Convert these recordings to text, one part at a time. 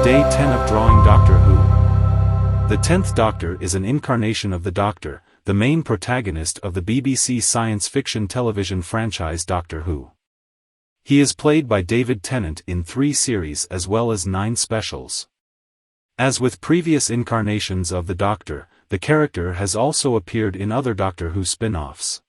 Day 10 of Drawing Doctor Who. The 10th Doctor is an incarnation of the Doctor, the main protagonist of the BBC science fiction television franchise Doctor Who. He is played by David Tennant in 3 series as well as 9 specials. As with previous incarnations of the Doctor, the character has also appeared in other Doctor Who spin-offs.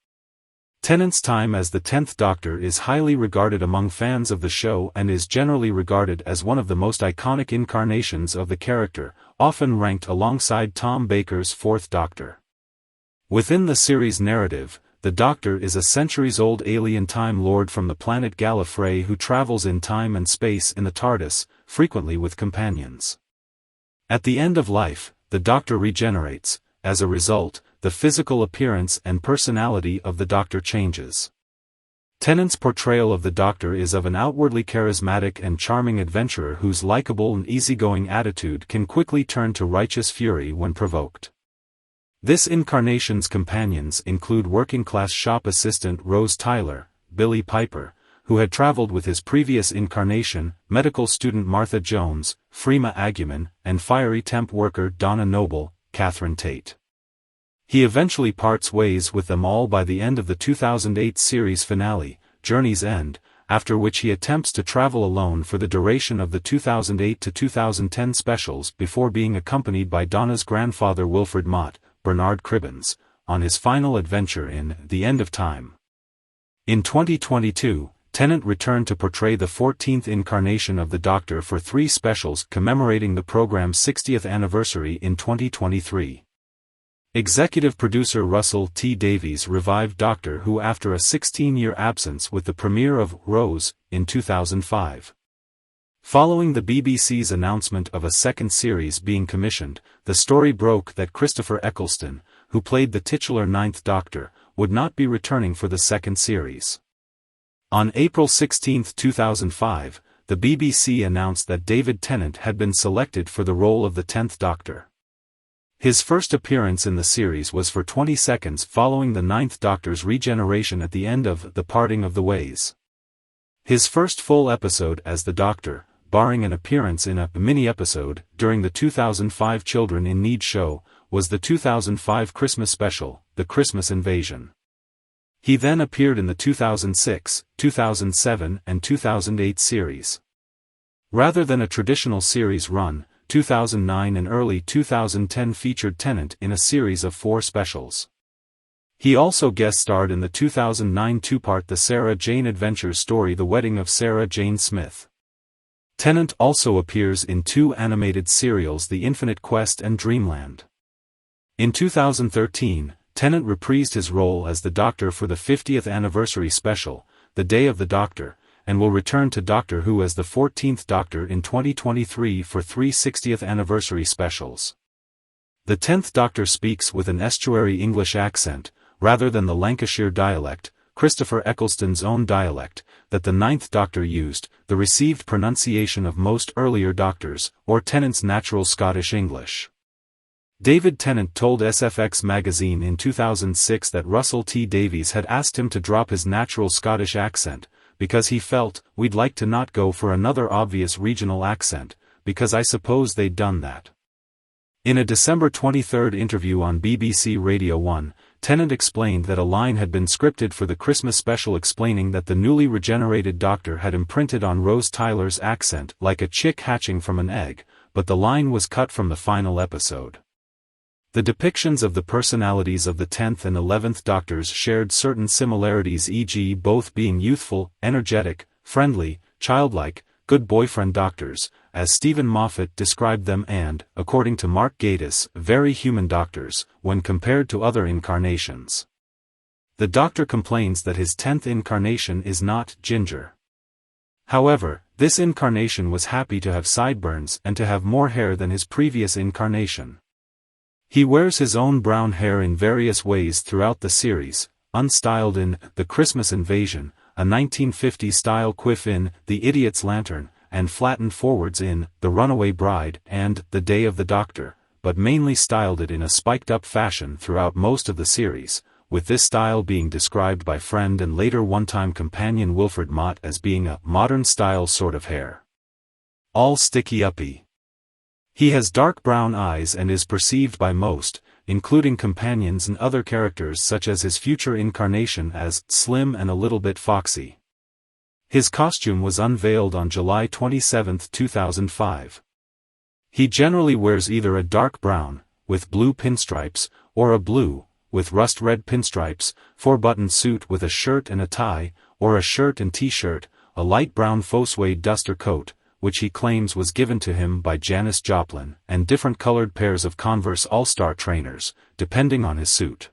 Tennant's time as the 10th Doctor is highly regarded among fans of the show and is generally regarded as one of the most iconic incarnations of the character, often ranked alongside Tom Baker's 4th Doctor. Within the series narrative, the Doctor is a centuries-old alien Time Lord from the planet Gallifrey who travels in time and space in the TARDIS, frequently with companions. At the end of life, the Doctor regenerates. As a result, the physical appearance and personality of the Doctor changes. Tennant's portrayal of the Doctor is of an outwardly charismatic and charming adventurer whose likable and easygoing attitude can quickly turn to righteous fury when provoked. This incarnation's companions include working-class shop assistant Rose Tyler, Billy Piper, who had traveled with his previous incarnation, medical student Martha Jones, Freema Agyeman, and fiery temp worker Donna Noble, Catherine Tate. He eventually parts ways with them all by the end of the 2008 series finale, Journey's End, after which he attempts to travel alone for the duration of the 2008 to 2010 specials before being accompanied by Donna's grandfather Wilfred Mott, Bernard Cribbins, on his final adventure in The End of Time. In 2022, Tennant returned to portray the 14th incarnation of the Doctor for 3 specials commemorating the program's 60th anniversary in 2023. Executive producer Russell T. Davies revived Doctor Who after a 16-year absence with the premiere of Rose, in 2005. Following the BBC's announcement of a second series being commissioned, the story broke that Christopher Eccleston, who played the titular 9th Doctor, would not be returning for the second series. On April 16, 2005, the BBC announced that David Tennant had been selected for the role of the 10th Doctor. His first appearance in the series was for 20 seconds following the 9th Doctor's regeneration at the end of The Parting of the Ways. His first full episode as the Doctor, barring an appearance in a mini-episode during the 2005 Children in Need show, was the 2005 Christmas special, The Christmas Invasion. He then appeared in the 2006, 2007 and 2008 series. Rather than a traditional series run, 2009 and early 2010 featured Tennant in a series of 4 specials. He also guest-starred in the 2009 two-part The Sarah Jane Adventures story The Wedding of Sarah Jane Smith. Tennant also appears in 2 animated serials The Infinite Quest and Dreamland. In 2013, Tennant reprised his role as the Doctor for the 50th anniversary special, The Day of the Doctor, and will return to Doctor Who as the 14th Doctor in 2023 for 3 60th anniversary specials. The 10th Doctor speaks with an estuary English accent, rather than the Lancashire dialect, Christopher Eccleston's own dialect, that the 9th Doctor used, the received pronunciation of most earlier Doctors, or Tennant's natural Scottish English. David Tennant told SFX magazine in 2006 that Russell T. Davies had asked him to drop his natural Scottish accent, because he felt, we'd like to not go for another obvious regional accent, because I suppose they'd done that. In a December 23 interview on BBC Radio 1, Tennant explained that a line had been scripted for the Christmas special explaining that the newly regenerated Doctor had imprinted on Rose Tyler's accent like a chick hatching from an egg, but the line was cut from the final episode. The depictions of the personalities of the 10th and 11th Doctors shared certain similarities, e.g. both being youthful, energetic, friendly, childlike, good boyfriend Doctors, as Stephen Moffat described them and, according to Mark Gatiss, very human Doctors, when compared to other incarnations. The Doctor complains that his 10th incarnation is not ginger. However, this incarnation was happy to have sideburns and to have more hair than his previous incarnation. He wears his own brown hair in various ways throughout the series, unstyled in The Christmas Invasion, a 1950s-style quiff in The Idiot's Lantern, and flattened forwards in The Runaway Bride and The Day of the Doctor, but mainly styled it in a spiked-up fashion throughout most of the series, with this style being described by friend and later one-time companion Wilfred Mott as being a modern-style sort of hair. All sticky-uppy. He has dark brown eyes and is perceived by most, including companions and other characters such as his future incarnation as slim and a little bit foxy. His costume was unveiled on July 27, 2005. He generally wears either a dark brown, with blue pinstripes, or a blue, with rust-red pinstripes, 4-button suit with a shirt and a tie, or a shirt and t-shirt, a light brown faux suede duster coat, which he claims was given to him by Janis Joplin, and different colored pairs of Converse All-Star trainers, depending on his suit.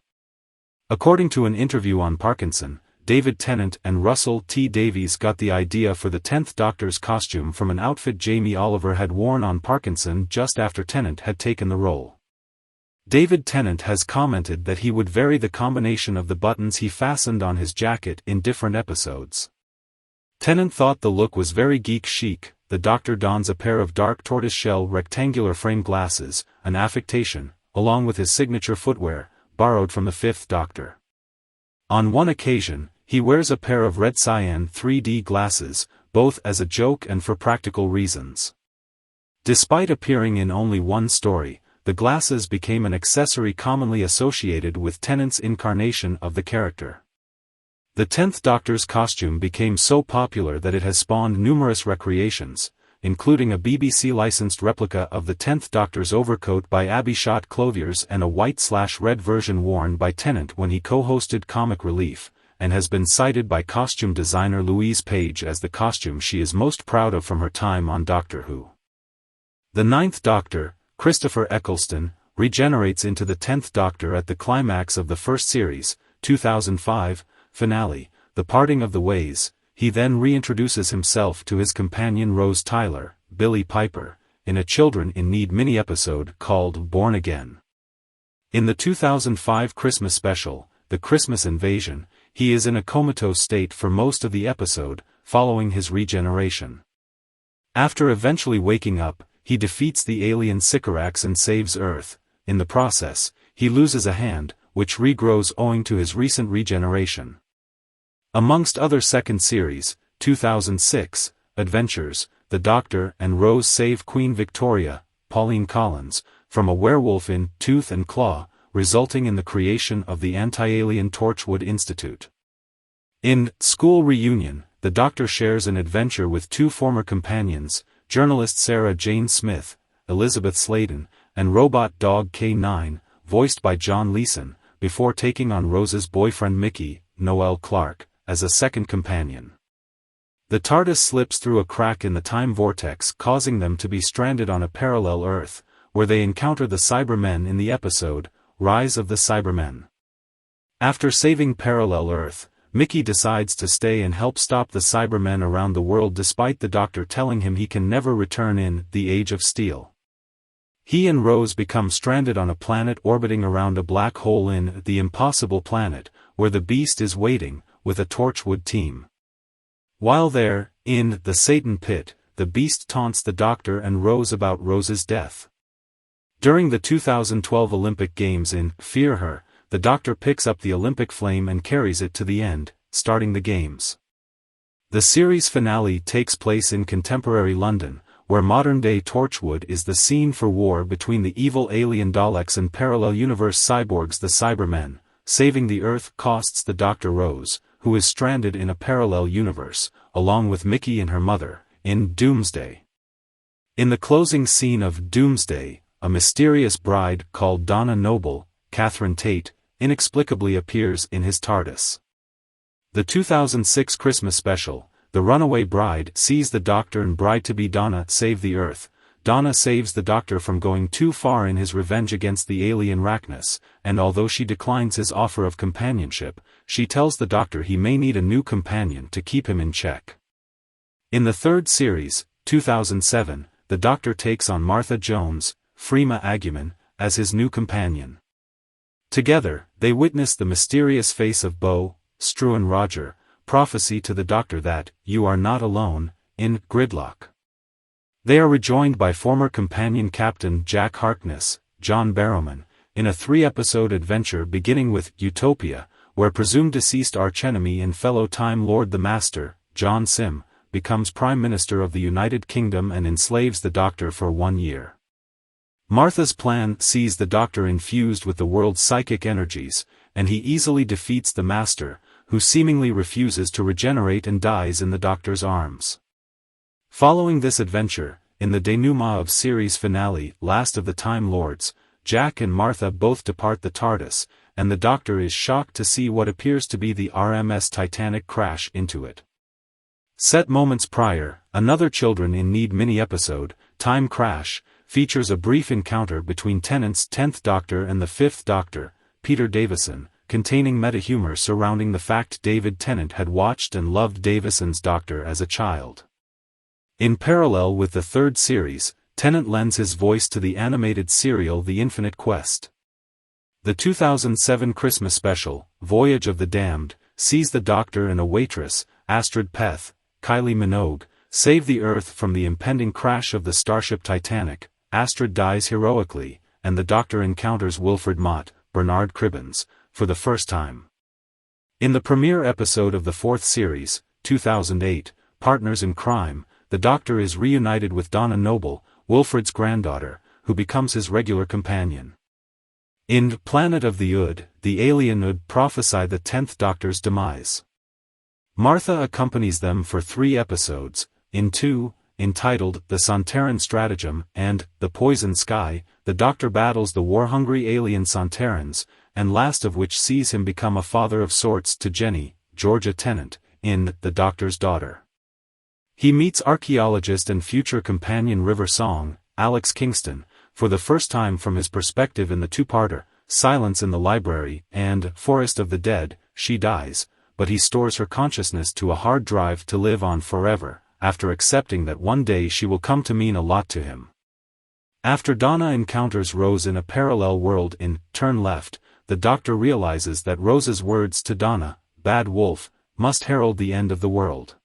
According to an interview on Parkinson, David Tennant and Russell T. Davies got the idea for the 10th Doctor's costume from an outfit Jamie Oliver had worn on Parkinson just after Tennant had taken the role. David Tennant has commented that he would vary the combination of the buttons he fastened on his jacket in different episodes. Tennant thought the look was very geek chic. The Doctor dons a pair of dark tortoiseshell rectangular frame glasses, an affectation, along with his signature footwear, borrowed from the 5th Doctor. On one occasion, he wears a pair of red cyan 3D glasses, both as a joke and for practical reasons. Despite appearing in only one story, the glasses became an accessory commonly associated with Tennant's incarnation of the character. The 10th Doctor's costume became so popular that it has spawned numerous recreations, including a BBC-licensed replica of the 10th Doctor's overcoat by Abishot Clothiers and a white/red version worn by Tennant when he co-hosted Comic Relief, and has been cited by costume designer Louise Page as the costume she is most proud of from her time on Doctor Who. The 9th Doctor, Christopher Eccleston, regenerates into the 10th Doctor at the climax of the first series, 2005, finale, The Parting of the Ways. He then reintroduces himself to his companion Rose Tyler, Billie Piper, in a Children in Need mini-episode called Born Again. In the 2005 Christmas special, The Christmas Invasion, he is in a comatose state for most of the episode, following his regeneration. After eventually waking up, he defeats the alien Sycorax and saves Earth. In the process, he loses a hand, which regrows owing to his recent regeneration. Amongst other second series, 2006, adventures, the Doctor and Rose save Queen Victoria, Pauline Collins, from a werewolf in Tooth and Claw, resulting in the creation of the Anti-Alien Torchwood Institute. In School Reunion, the Doctor shares an adventure with two former companions, journalist Sarah Jane Smith, Elizabeth Sladen, and robot dog K9, voiced by John Leeson, before taking on Rose's boyfriend Mickey, Noel Clarke, as a second companion. The TARDIS slips through a crack in the time vortex, causing them to be stranded on a parallel Earth, where they encounter the Cybermen in the episode, Rise of the Cybermen. After saving Parallel Earth, Mickey decides to stay and help stop the Cybermen around the world despite the Doctor telling him he can never return in The Age of Steel. He and Rose become stranded on a planet orbiting around a black hole in The Impossible Planet, where the Beast is waiting, with a Torchwood team. While there, in The Satan Pit, the Beast taunts the Doctor and Rose about Rose's death. During the 2012 Olympic Games in Fear Her, the Doctor picks up the Olympic flame and carries it to the end, starting the games. The series finale takes place in contemporary London, where modern-day Torchwood is the scene for war between the evil alien Daleks and parallel universe cyborgs the Cybermen. Saving the Earth costs the Doctor Rose, who is stranded in a parallel universe, along with Mickey and her mother, in Doomsday. In the closing scene of Doomsday, a mysterious bride called Donna Noble, Catherine Tate, inexplicably appears in his TARDIS. The 2006 Christmas special, The Runaway Bride, sees the Doctor and bride-to-be Donna save the Earth. Donna saves the Doctor from going too far in his revenge against the alien Rachnis, and although she declines his offer of companionship, she tells the Doctor he may need a new companion to keep him in check. In the third series, 2007, the Doctor takes on Martha Jones, Freema Agyeman, as his new companion. Together, they witness the mysterious face of Bo, Struan Roger, prophecy to the Doctor that, you are not alone, in Gridlock. They are rejoined by former companion Captain Jack Harkness, John Barrowman, in a 3-episode adventure beginning with Utopia, where presumed deceased archenemy and fellow Time Lord the Master, John Sim, becomes Prime Minister of the United Kingdom and enslaves the Doctor for 1 year. Martha's plan sees the Doctor infused with the world's psychic energies, and he easily defeats the Master, who seemingly refuses to regenerate and dies in the Doctor's arms. Following this adventure, in the denouement of series finale, Last of the Time Lords, Jack and Martha both depart the TARDIS, and the Doctor is shocked to see what appears to be the RMS Titanic crash into it. Set moments prior, another Children in Need mini-episode, Time Crash, features a brief encounter between Tennant's 10th Doctor and the 5th Doctor, Peter Davison, containing meta-humor surrounding the fact David Tennant had watched and loved Davison's Doctor as a child. In parallel with the third series, Tennant lends his voice to the animated serial The Infinite Quest. The 2007 Christmas special, Voyage of the Damned, sees the Doctor and a waitress, Astrid Peth, Kylie Minogue, save the Earth from the impending crash of the starship Titanic. Astrid dies heroically, and the Doctor encounters Wilfred Mott, Bernard Cribbins, for the first time. In the premiere episode of the fourth series, 2008, Partners in Crime, the Doctor is reunited with Donna Noble, Wilfred's granddaughter, who becomes his regular companion. In Planet of the Ood, the alien Ood prophesy the 10th Doctor's demise. Martha accompanies them for 3 episodes, in 2, entitled The Sontaran Stratagem and The Poison Sky, the Doctor battles the war-hungry alien Sontarans, and last of which sees him become a father of sorts to Jenny, Georgia Tennant, in The Doctor's Daughter. He meets archaeologist and future companion River Song, Alex Kingston, for the first time from his perspective in the two-parter, Silence in the Library, and Forest of the Dead, She Dies, but he stores her consciousness to a hard drive to live on forever, after accepting that one day she will come to mean a lot to him. After Donna encounters Rose in a parallel world in Turn Left, the Doctor realizes that Rose's words to Donna, Bad Wolf, must herald the end of the world.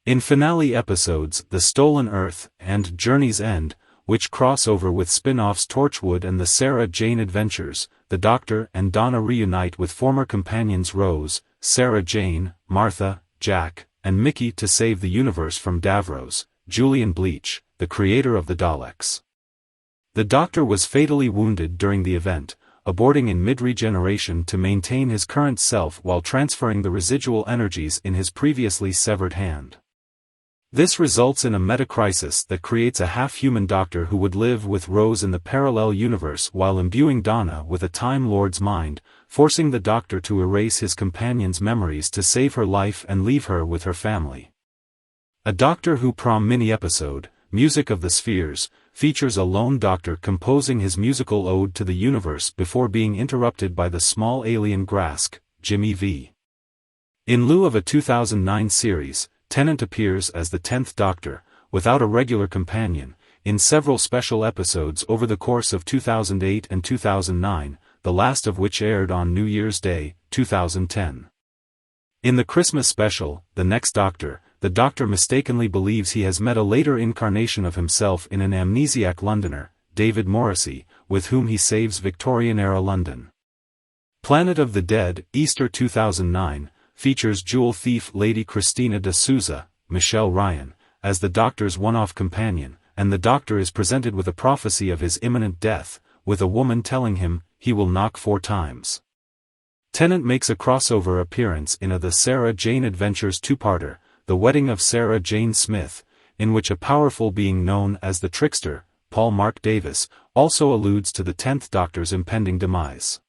In finale episodes The Stolen Earth and Journey's End, which cross over with spin-offs Torchwood and the Sarah Jane Adventures, the Doctor and Donna reunite with former companions Rose, Sarah Jane, Martha, Jack, and Mickey to save the universe from Davros, Julian Bleach, the creator of the Daleks. The Doctor was fatally wounded during the event, aborting in mid-regeneration to maintain his current self while transferring the residual energies in his previously severed hand. This results in a meta-crisis that creates a half-human Doctor who would live with Rose in the parallel universe while imbuing Donna with a Time Lord's mind, forcing the Doctor to erase his companion's memories to save her life and leave her with her family. A Doctor Who prom mini-episode, Music of the Spheres, features a lone Doctor composing his musical ode to the universe before being interrupted by the small alien Grask, Jimmy V. In lieu of a 2009 series, Tennant appears as the 10th Doctor, without a regular companion, in several special episodes over the course of 2008 and 2009, the last of which aired on New Year's Day, 2010. In the Christmas special, The Next Doctor, the Doctor mistakenly believes he has met a later incarnation of himself in an amnesiac Londoner, David Morrissey, with whom he saves Victorian-era London. Planet of the Dead, Easter 2009, features jewel thief Lady Christina de Souza, Michelle Ryan, as the Doctor's one-off companion, and the Doctor is presented with a prophecy of his imminent death, with a woman telling him, he will knock 4 times. Tennant makes a crossover appearance in The Sarah Jane Adventures two-parter, The Wedding of Sarah Jane Smith, in which a powerful being known as the Trickster, Paul Mark Davis, also alludes to the 10th Doctor's impending demise.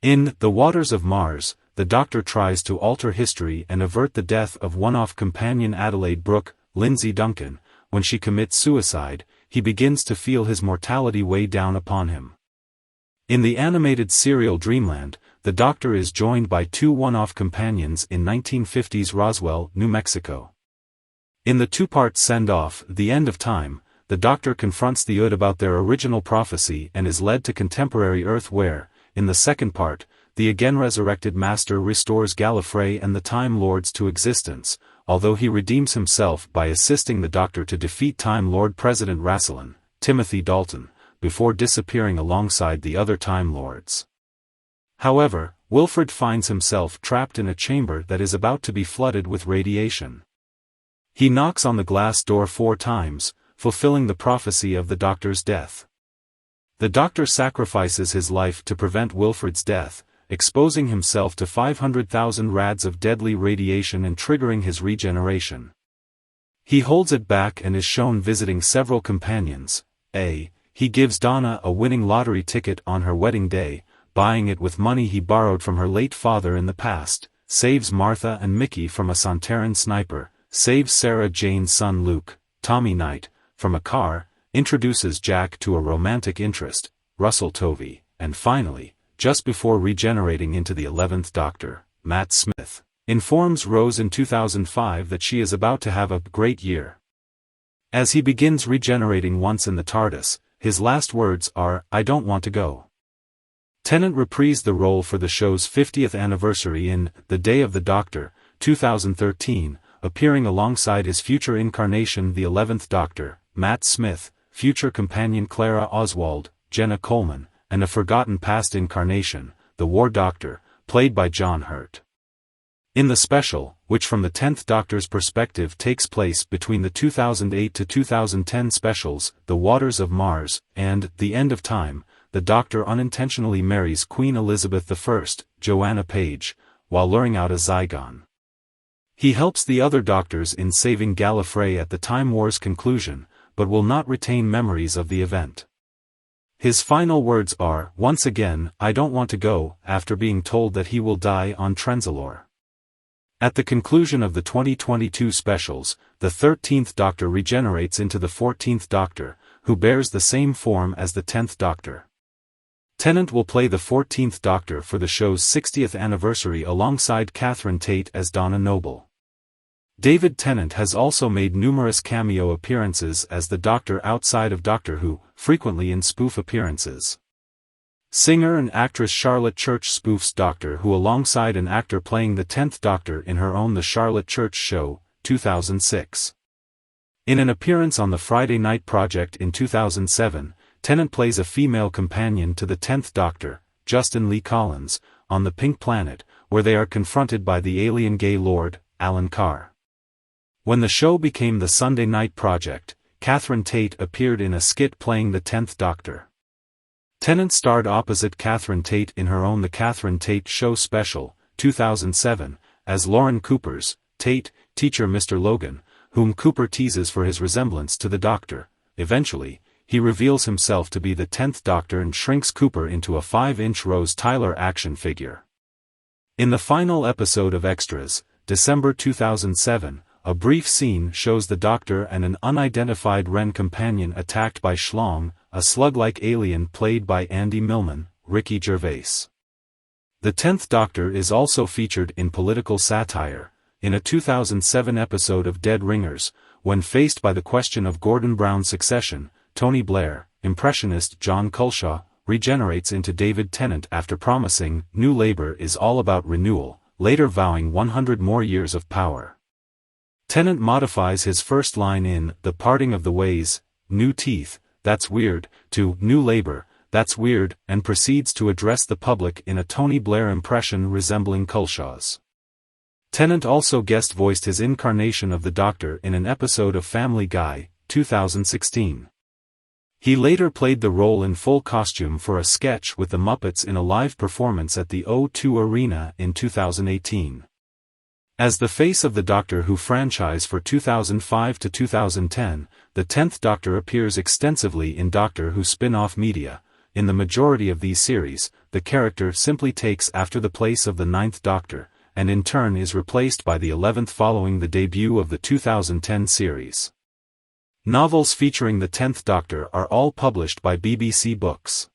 In The Waters of Mars, the Doctor tries to alter history and avert the death of one-off companion Adelaide Brooke, Lindsay Duncan. When she commits suicide, he begins to feel his mortality weigh down upon him. In the animated serial Dreamland, the Doctor is joined by 2 one-off companions in 1950s Roswell, New Mexico. In the two-part send-off, The End of Time, the Doctor confronts the Ood about their original prophecy and is led to contemporary Earth where, in the second part, the again-resurrected Master restores Gallifrey and the Time Lords to existence, although he redeems himself by assisting the Doctor to defeat Time Lord President Rassilon, Timothy Dalton, before disappearing alongside the other Time Lords. However, Wilfred finds himself trapped in a chamber that is about to be flooded with radiation. He knocks on the glass door 4 times, fulfilling the prophecy of the Doctor's death. The Doctor sacrifices his life to prevent Wilfred's death, exposing himself to 500,000 rads of deadly radiation and triggering his regeneration. He holds it back and is shown visiting several companions. He gives Donna a winning lottery ticket on her wedding day, buying it with money he borrowed from her late father in the past, saves Martha and Mickey from a Sontaran sniper, saves Sarah Jane's son Luke, Tommy Knight, from a car, introduces Jack to a romantic interest, Russell Tovey, and finally, just before regenerating into the 11th Doctor, Matt Smith, informs Rose in 2005 that she is about to have a great year. As he begins regenerating once in the TARDIS, his last words are, "I don't want to go." Tennant reprised the role for the show's 50th anniversary in The Day of the Doctor, 2013, appearing alongside his future incarnation the 11th Doctor, Matt Smith, future companion Clara Oswald, Jenna Coleman, and a forgotten past incarnation, the War Doctor, played by John Hurt. In the special, which from the 10th Doctor's perspective takes place between the 2008 to 2010 specials, The Waters of Mars, and The End of Time, the Doctor unintentionally marries Queen Elizabeth I, Joanna Page, while luring out a Zygon. He helps the other Doctors in saving Gallifrey at the Time War's conclusion, but will not retain memories of the event. His final words are, once again, "I don't want to go," after being told that he will die on Trenzalore. At the conclusion of the 2022 specials, the 13th Doctor regenerates into the 14th Doctor, who bears the same form as the 10th Doctor. Tennant will play the 14th Doctor for the show's 60th anniversary alongside Catherine Tate as Donna Noble. David Tennant has also made numerous cameo appearances as the Doctor outside of Doctor Who, frequently in spoof appearances. Singer and actress Charlotte Church spoofs Doctor Who alongside an actor playing the 10th Doctor in her own The Charlotte Church Show, 2006. In an appearance on the Friday Night Project in 2007, Tennant plays a female companion to the 10th Doctor, Justin Lee Collins, on the Pink Planet, where they are confronted by the alien gay lord, Alan Carr. When the show became the Sunday Night Project, Catherine Tate appeared in a skit playing the 10th Doctor. Tennant starred opposite Catherine Tate in her own The Catherine Tate Show Special, 2007, as Lauren Cooper's, Tate, teacher Mr. Logan, whom Cooper teases for his resemblance to the Doctor. Eventually, he reveals himself to be the 10th Doctor and shrinks Cooper into a 5-inch Rose Tyler action figure. In the final episode of Extras, December 2007, a brief scene shows the Doctor and an unidentified Wren companion attacked by Schlong, a slug-like alien played by Andy Millman, Ricky Gervais. The 10th Doctor is also featured in political satire, in a 2007 episode of Dead Ringers, when faced by the question of Gordon Brown's succession, Tony Blair, impressionist John Culshaw, regenerates into David Tennant after promising, "New Labour is all about renewal," later vowing 100 more years of power. Tennant modifies his first line in The Parting of the Ways, "New teeth, that's weird," to "New Labour, that's weird," and proceeds to address the public in a Tony Blair impression resembling Culshaw's. Tennant also guest-voiced his incarnation of the Doctor in an episode of Family Guy, 2016. He later played the role in full costume for a sketch with the Muppets in a live performance at the O2 Arena in 2018. As the face of the Doctor Who franchise for 2005 to 2010, the 10th Doctor appears extensively in Doctor Who spin-off media. In the majority of these series, the character simply takes after the place of the 9th Doctor, and in turn is replaced by the 11th following the debut of the 2010 series. Novels featuring the 10th Doctor are all published by BBC Books.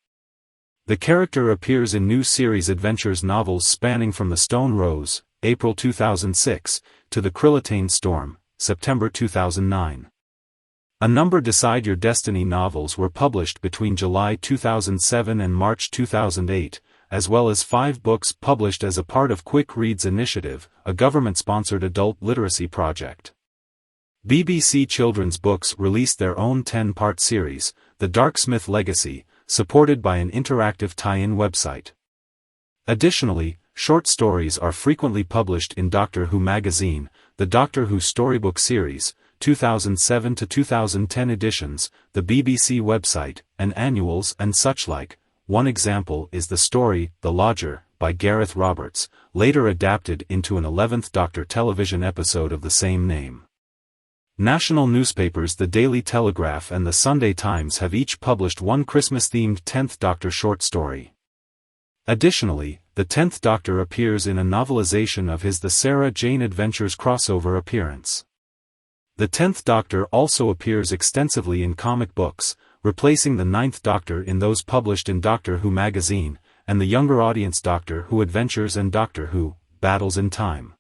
The character appears in new series adventures novels spanning from The Stone Rose, April 2006, to The Krillatane Storm, September 2009. A number Decide Your Destiny novels were published between July 2007 and March 2008, as well as 5 books published as a part of Quick Reads Initiative, a government-sponsored adult literacy project. BBC Children's Books released their own 10-part series, The Darksmith Legacy, supported by an interactive tie-in website. Additionally, short stories are frequently published in Doctor Who magazine, the Doctor Who Storybook series, 2007 to 2010 editions, the BBC website, and annuals and suchlike. One example is the story, The Lodger, by Gareth Roberts, later adapted into an 11th Doctor television episode of the same name. National newspapers The Daily Telegraph and the Sunday Times have each published one Christmas-themed 10th Doctor short story. Additionally, the 10th Doctor appears in a novelization of his The Sarah Jane Adventures crossover appearance. The 10th Doctor also appears extensively in comic books, replacing the 9th Doctor in those published in Doctor Who magazine, and the younger audience Doctor Who Adventures and Doctor Who, Battles in Time.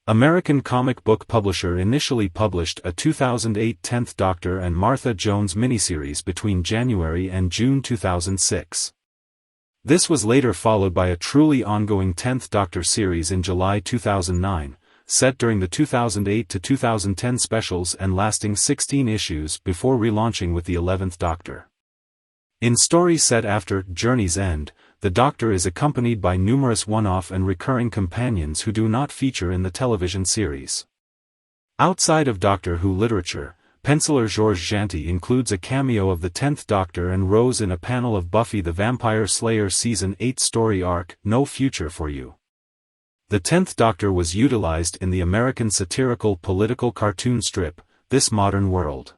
American comic book publisher initially published a 2008 10th Doctor and Martha Jones miniseries between January and June 2006. This was later followed by a truly ongoing 10th Doctor series in July 2009, set during the 2008 to 2010 specials and lasting 16 issues before relaunching with the 11th Doctor. In stories set after Journey's End, the Doctor is accompanied by numerous one-off and recurring companions who do not feature in the television series. Outside of Doctor Who literature, penciler Georges Jeanty includes a cameo of the 10th Doctor and Rose in a panel of Buffy the Vampire Slayer Season 8 story arc, No Future for You. The 10th Doctor was utilized in the American satirical political cartoon strip, This Modern World.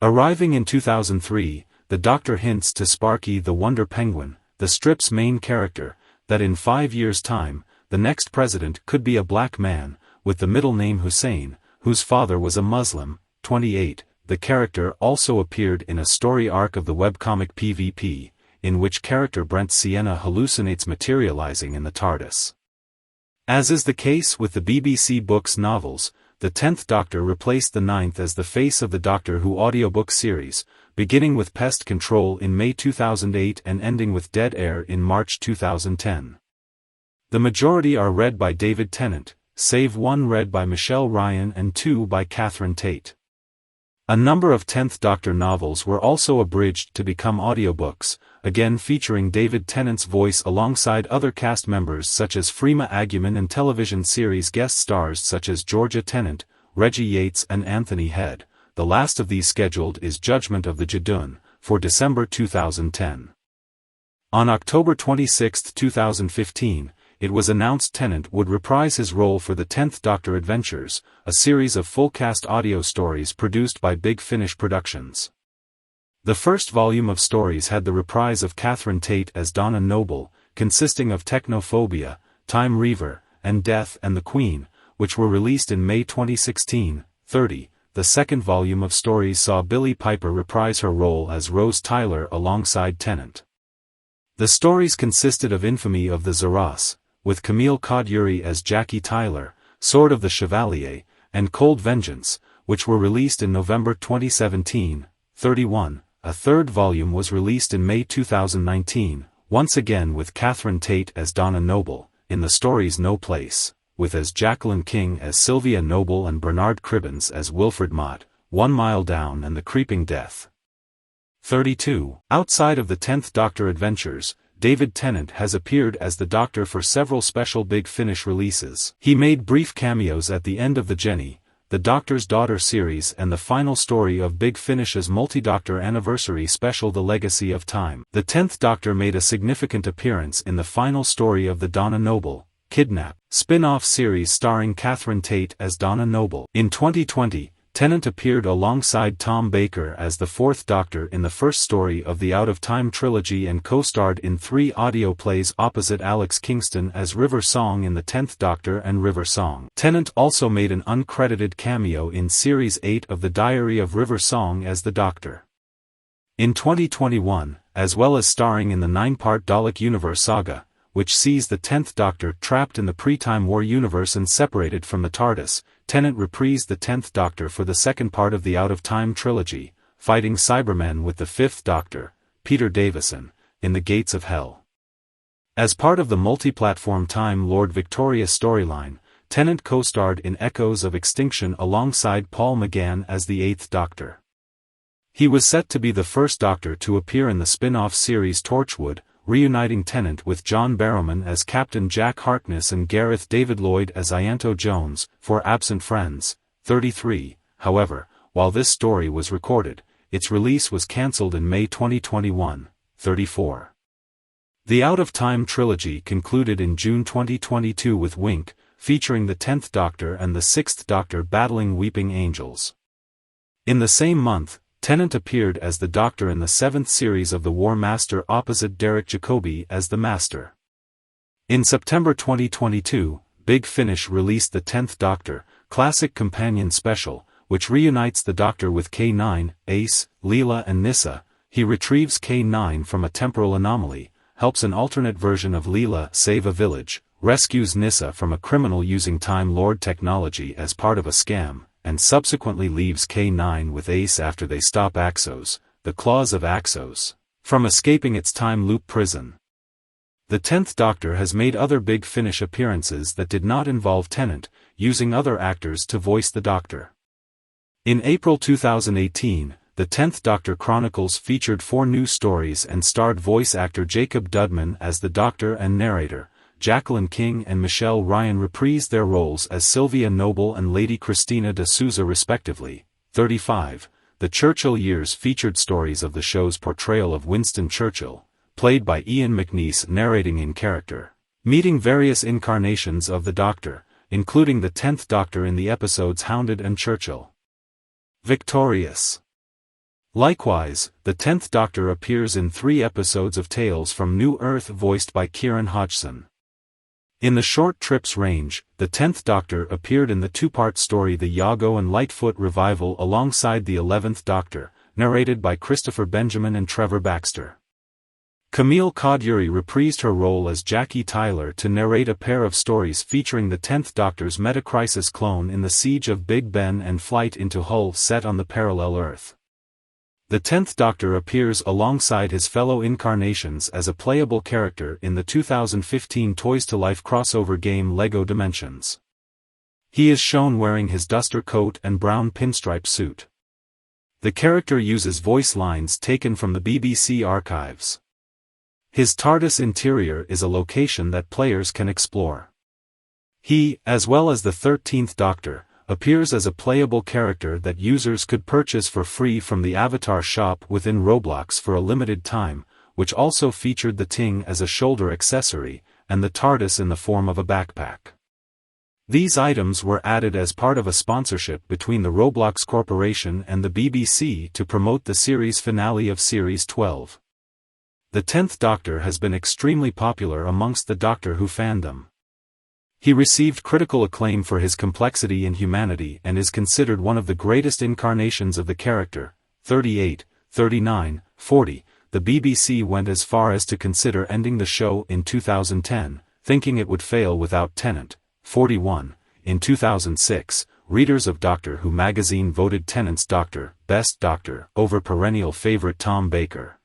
Arriving in 2003, the Doctor hints to Sparky the Wonder Penguin, the strip's main character, that in 5 years' time, the next president could be a black man, with the middle name Hussein, whose father was a Muslim. 28. The character also appeared in a story arc of the webcomic PvP, in which character Brent Sienna hallucinates materializing in the TARDIS. As is the case with the BBC Books novels, the 10th Doctor replaced the 9th as the face of the Doctor Who audiobook series, beginning with Pest Control in May 2008 and ending with Dead Air in March 2010. The majority are read by David Tennant, save one read by Michelle Ryan and two by Catherine Tate. A number of 10th Doctor novels were also abridged to become audiobooks, again featuring David Tennant's voice alongside other cast members such as Freema Agyeman and television series guest stars such as Georgia Tennant, Reggie Yates and Anthony Head. The last of these scheduled is Judgment of the Jadun, for December 2010. On October 26, 2015, it was announced Tennant would reprise his role for the 10th Doctor Adventures, a series of full-cast audio stories produced by Big Finish Productions. The first volume of stories had the reprise of Catherine Tate as Donna Noble, consisting of Technophobia, Time Reaver, and Death and the Queen, which were released in May 2016. 30. The second volume of stories saw Billie Piper reprise her role as Rose Tyler alongside Tennant. The stories consisted of Infamy of the Zaras, with Camille Coduri as Jackie Tyler, Sword of the Chevalier, and Cold Vengeance, which were released in November 2017. 31. A third volume was released in May 2019, once again with Catherine Tate as Donna Noble, in the stories No Place, with as Jacqueline King as Sylvia Noble and Bernard Cribbins as Wilfred Mott, 1 Mile Down and the Creeping Death. 32. Outside of the 10th Doctor Adventures, David Tennant has appeared as the Doctor for several special Big Finish releases. He made brief cameos at the end of the Jenny, the Doctor's Daughter series and the final story of Big Finish's multi-Doctor anniversary special The Legacy of Time. The 10th Doctor made a significant appearance in the final story of the Donna Noble, Kidnap, spin-off series starring Catherine Tate as Donna Noble. In 2020, Tennant appeared alongside Tom Baker as the 4th Doctor in the first story of the Out of Time trilogy and co-starred in 3 audio plays opposite Alex Kingston as River Song in the 10th Doctor and River Song. Tennant also made an uncredited cameo in Series 8 of The Diary of River Song as the Doctor. In 2021, as well as starring in the 9-part Dalek Universe saga, which sees the 10th Doctor trapped in the pre-Time War universe and separated from the TARDIS, Tennant reprised the 10th Doctor for the second part of the Out of Time trilogy, fighting Cybermen with the 5th Doctor, Peter Davison, in the Gates of Hell. As part of the multi-platform Time Lord Victorious storyline, Tennant co-starred in Echoes of Extinction alongside Paul McGann as the 8th Doctor. He was set to be the first Doctor to appear in the spin-off series Torchwood, reuniting Tennant with John Barrowman as Captain Jack Harkness and Gareth David Lloyd as Ianto Jones, for Absent Friends. 33. However, while this story was recorded, its release was cancelled in May 2021. 34. The Out of Time trilogy concluded in June 2022 with Wink, featuring the 10th Doctor and the 6th Doctor battling weeping angels. In the same month, Tennant appeared as the Doctor in the 7th series of The War Master opposite Derek Jacobi as the Master. In September 2022, Big Finish released the 10th Doctor, Classic Companion Special, which reunites the Doctor with K9, Ace, Leela and Nyssa. He retrieves K9 from a temporal anomaly, helps an alternate version of Leela save a village, rescues Nyssa from a criminal using Time Lord technology as part of a scam, and subsequently leaves K9 with Ace after they stop Axos, the Claws of Axos, from escaping its time loop prison. The 10th Doctor has made other Big Finish appearances that did not involve Tennant, using other actors to voice the Doctor. In April 2018, the 10th Doctor Chronicles featured 4 new stories and starred voice actor Jacob Dudman as the Doctor and narrator. Jacqueline King and Michelle Ryan reprised their roles as Sylvia Noble and Lady Christina de Souza respectively. 35. The Churchill Years featured stories of the show's portrayal of Winston Churchill, played by Ian McNeice narrating in character, meeting various incarnations of the Doctor, including the 10th Doctor in the episodes Hounded and Churchill. Victorious. Likewise, the 10th Doctor appears in 3 episodes of Tales from New Earth voiced by Kieran Hodgson. In the Short Trips range, the 10th Doctor appeared in the 2-part story The Iago and Lightfoot Revival alongside the 11th Doctor, narrated by Christopher Benjamin and Trevor Baxter. Camille Coduri reprised her role as Jackie Tyler to narrate a pair of stories featuring the 10th Doctor's Metacrisis clone in The Siege of Big Ben and Flight into Hull set on the Parallel Earth. The 10th Doctor appears alongside his fellow incarnations as a playable character in the 2015 Toys to Life crossover game LEGO Dimensions. He is shown wearing his duster coat and brown pinstripe suit. The character uses voice lines taken from the BBC archives. His TARDIS interior is a location that players can explore. He, as well as the 13th Doctor, appears as a playable character that users could purchase for free from the Avatar shop within Roblox for a limited time, which also featured the Ting as a shoulder accessory, and the TARDIS in the form of a backpack. These items were added as part of a sponsorship between the Roblox Corporation and the BBC to promote the series finale of Series 12. The 10th Doctor has been extremely popular amongst the Doctor Who fandom. He received critical acclaim for his complexity and humanity and is considered one of the greatest incarnations of the character. 38, 39, 40. The BBC went as far as to consider ending the show in 2010, thinking it would fail without Tennant. 41. In 2006, readers of Doctor Who magazine voted Tennant's Doctor, Best Doctor, over perennial favorite Tom Baker.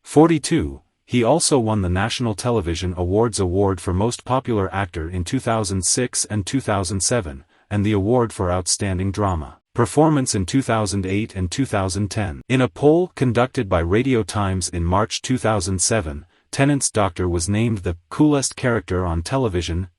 42. He also won the National Television Awards Award for Most Popular Actor in 2006 and 2007, and the Award for Outstanding Drama Performance in 2008 and 2010. In a poll conducted by Radio Times in March 2007, Tennant's Doctor was named the coolest character on television.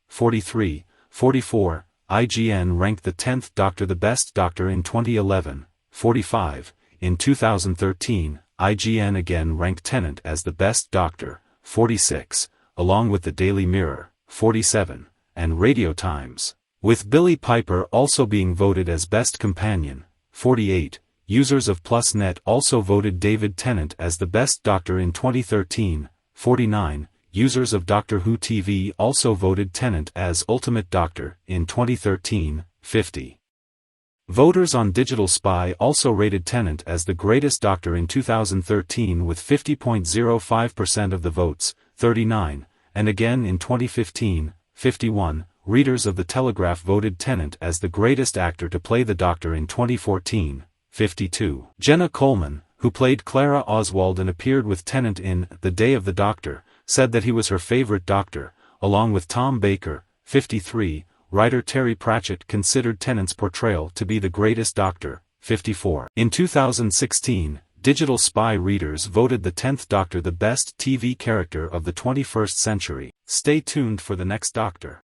43, 44. IGN ranked the 10th Doctor the best Doctor in 2011. 45. In 2013, IGN again ranked Tennant as the best Doctor. 46, along with the Daily Mirror. 47, and Radio Times, with Billie Piper also being voted as best companion. 48, users of PlusNet also voted David Tennant as the best Doctor in 2013. 49, users of Doctor Who TV also voted Tennant as Ultimate Doctor in 2013. 50. Voters on Digital Spy also rated Tennant as the greatest Doctor in 2013 with 50.05% of the votes. 39, and again in 2015. 51, readers of The Telegraph voted Tennant as the greatest actor to play the Doctor in 2014. 52. Jenna Coleman, who played Clara Oswald and appeared with Tennant in The Day of the Doctor, said that he was her favorite Doctor, along with Tom Baker. 53. Writer Terry Pratchett considered Tennant's portrayal to be the greatest Doctor. 54. In 2016, Digital Spy readers voted the 10th Doctor the best TV character of the 21st century. Stay tuned for the next Doctor.